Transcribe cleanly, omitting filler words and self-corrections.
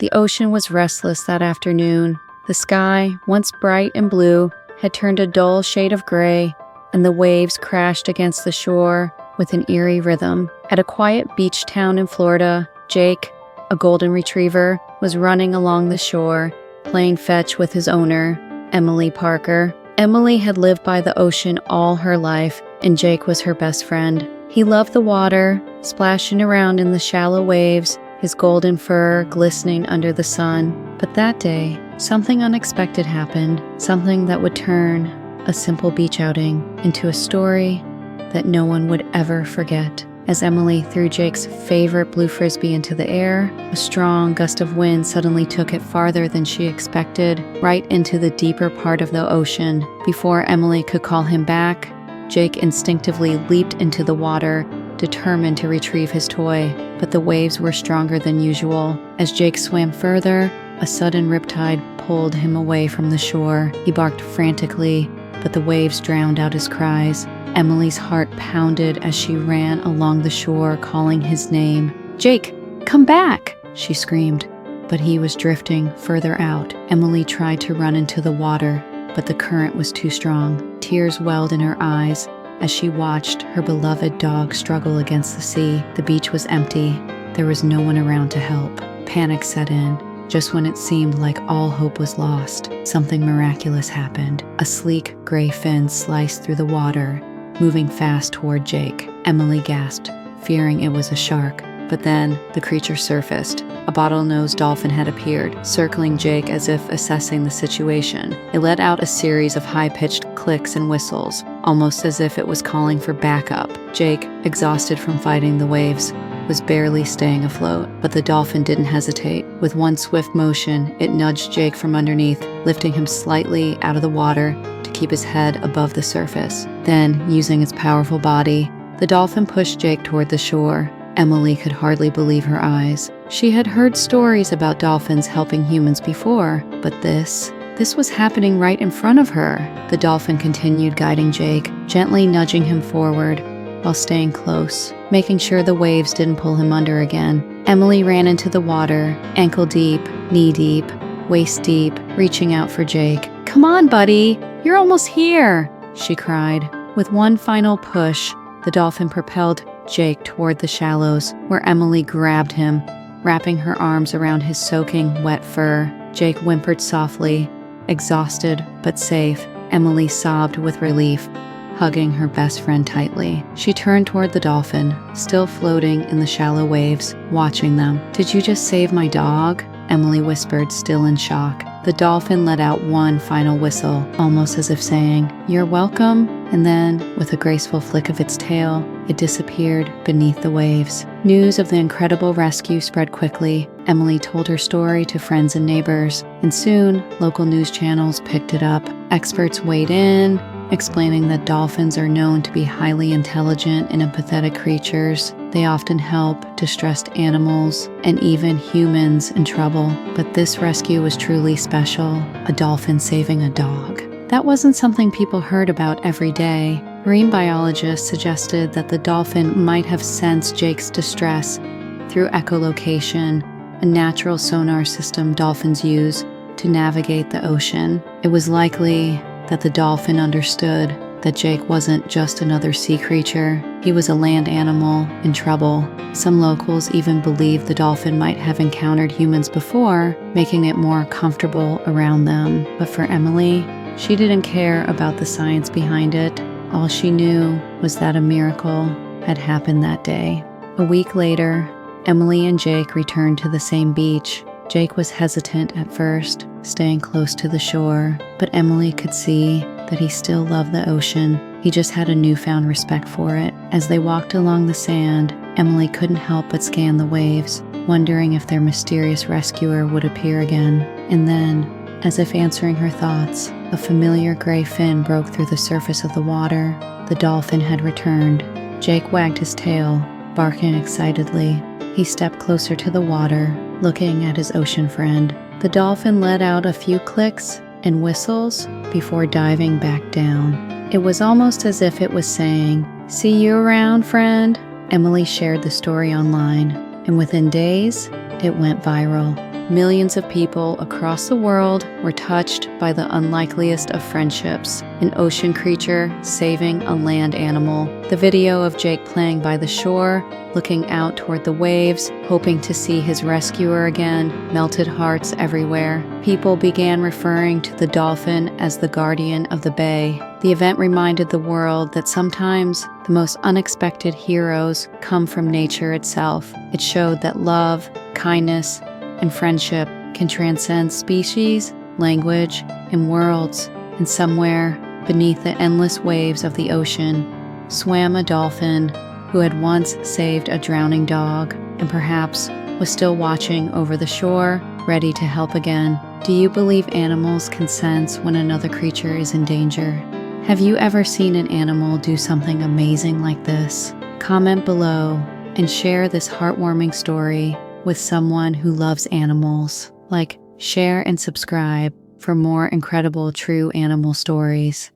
The ocean was restless that afternoon. The sky, once bright and blue, had turned a dull shade of gray, and the waves crashed against the shore with an eerie rhythm. At a quiet beach town in Florida, Jake, a golden retriever, was running along the shore, playing fetch with his owner, Emily Parker. Emily had lived by the ocean all her life, and Jake was her best friend. He loved the water, splashing around in the shallow waves, his golden fur glistening under the sun. But that day, something unexpected happened, something that would turn a simple beach outing into a story that no one would ever forget. As Emily threw Jake's favorite blue frisbee into the air, a strong gust of wind suddenly took it farther than she expected, right into the deeper part of the ocean. Before Emily could call him back, Jake instinctively leaped into the water, determined to retrieve his toy. But the waves were stronger than usual. As Jake swam further, a sudden riptide pulled him away from the shore. He barked frantically, but the waves drowned out his cries. Emily's heart pounded as she ran along the shore, calling his name. "Jake, come back!" she screamed. But he was drifting further out. Emily tried to run into the water, but the current was too strong. Tears welled in her eyes as she watched her beloved dog struggle against the sea. The beach was empty. There was no one around to help. Panic set in. Just when it seemed like all hope was lost, something miraculous happened. A sleek gray fin sliced through the water, moving fast toward Jake. Emily gasped, fearing it was a shark. But then the creature surfaced. A bottlenose dolphin had appeared, circling Jake as if assessing the situation. It let out a series of high-pitched clicks and whistles, almost as if it was calling for backup. Jake, exhausted from fighting the waves, was barely staying afloat, but the dolphin didn't hesitate. With one swift motion, it nudged Jake from underneath, lifting him slightly out of the water to keep his head above the surface. Then, using its powerful body, the dolphin pushed Jake toward the shore. Emily could hardly believe her eyes. She had heard stories about dolphins helping humans before, but this was happening right in front of her. The dolphin continued guiding Jake, gently nudging him forward while staying close, making sure the waves didn't pull him under again. Emily ran into the water, ankle deep, knee deep, waist deep, reaching out for Jake. "Come on, buddy, you're almost here," she cried. With one final push, the dolphin propelled Jake toward the shallows, where Emily grabbed him, wrapping her arms around his soaking, wet fur. Jake whimpered softly, exhausted but safe. Emily sobbed with relief, hugging her best friend tightly. She turned toward the dolphin, still floating in the shallow waves, watching them. "Did you just save my dog?" Emily whispered, still in shock. The dolphin let out one final whistle, almost as if saying, "You're welcome," and then, with a graceful flick of its tail, it disappeared beneath the waves. News of the incredible rescue spread quickly. Emily told her story to friends and neighbors, and soon, local news channels picked it up. Experts weighed in, explaining that dolphins are known to be highly intelligent and empathetic creatures. They often help distressed animals and even humans in trouble. But this rescue was truly special, a dolphin saving a dog. That wasn't something people heard about every day. Marine biologists suggested that the dolphin might have sensed Jake's distress through echolocation, a natural sonar system dolphins use to navigate the ocean. It was likely that the dolphin understood that Jake wasn't just another sea creature. He was a land animal in trouble. Some locals even believed the dolphin might have encountered humans before, making it more comfortable around them. But for Emily, she didn't care about the science behind it. All she knew was that a miracle had happened that day. A week later, Emily and Jake returned to the same beach. Jake was hesitant at first, staying close to the shore, but Emily could see that he still loved the ocean. He just had a newfound respect for it. As they walked along the sand, Emily couldn't help but scan the waves, wondering if their mysterious rescuer would appear again. And then, as if answering her thoughts, a familiar gray fin broke through the surface of the water. The dolphin had returned. Jake wagged his tail, barking excitedly. He stepped closer to the water, looking at his ocean friend. The dolphin let out a few clicks and whistles before diving back down. It was almost as if it was saying, "See you around, friend." Emily shared the story online, and within days, it went viral. millions of people across the world were touched by the unlikeliest of friendships, an ocean creature saving a land animal. The video of Jake playing by the shore, looking out toward the waves, hoping to see his rescuer again, melted hearts everywhere. People began referring to the dolphin as the guardian of the bay. The event reminded the world that sometimes the most unexpected heroes come from nature itself. It showed that love, kindness, and friendship can transcend species, language, and worlds. And somewhere beneath the endless waves of the ocean swam a dolphin who had once saved a drowning dog and perhaps was still watching over the shore, ready to help again. Do you believe animals can sense when another creature is in danger? Have you ever seen an animal do something amazing like this? Comment below and share this heartwarming story with someone who loves animals. Like, share, and subscribe for more incredible true animal stories.